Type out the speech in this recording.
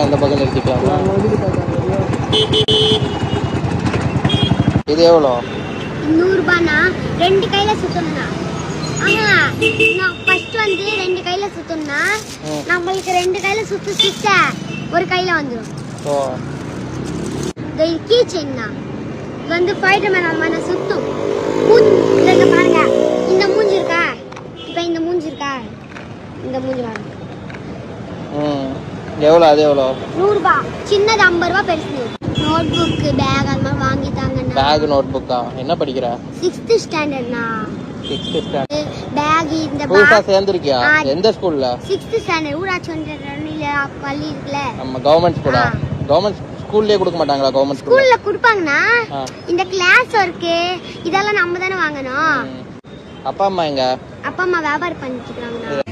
நிறுத்திக்கலாம், இந்த பக்கம் நிறுத்திக்கலாமா? இது எவ்வளோ? 100 ரூபாய்னா 2 கையில சுத்தணும்னா. ஆனா நான் ஃபர்ஸ்ட் வந்து 2 கையில சுத்தணும்னா நம்மளுக்கு 2 கையில சுத்த ஒரு கையில வந்துடும். ஓ இந்த கீ செயின்னா இது வந்து ஃபைடர்மேன் அம்மா சுத்தும். இங்க பாருங்க, இந்த மூஞ்சி இருக்கா, இப்போ இந்த மூஞ்சி இருக்கா, இந்த மூஞ்சி பாருங்க. எவ்வளோ? அது எவ்வளோ? 100 ரூபாய். சின்னது 50 ரூபாய், பெருசு. நோட் புக், பேக் அந்த மாதிரி வாங்கி தாங்கண்ணா. பேக், நோட் புக்கா? என்ன படிக்கிற? 6th ஸ்டாண்டர்ட்னா. 6th standard. பேக் இந்த புதுசா சேர்ந்திருக்கியா? எந்த ஸ்கூல்ல? 6th standard. ஊராட்சி ஒன்றிய பள்ளி இருக்குல, நம்ம கவர்மெண்ட் ஸ்கூலா? கவர்மெண்ட் ஸ்கூல்லே கொடுக்க மாட்டாங்களா? கவர்மெண்ட் ஸ்கூல்ல கொடுப்பாங்கண்ணா. இந்த கிளாஸ் ஒர்க் இதெல்லாம் நம்ம தானே வாங்கணும். அப்பா அம்மா எங்க? அப்பா அம்மா வியாபாரம் பண்ணிட்டு இருக்காங்கண்ணா.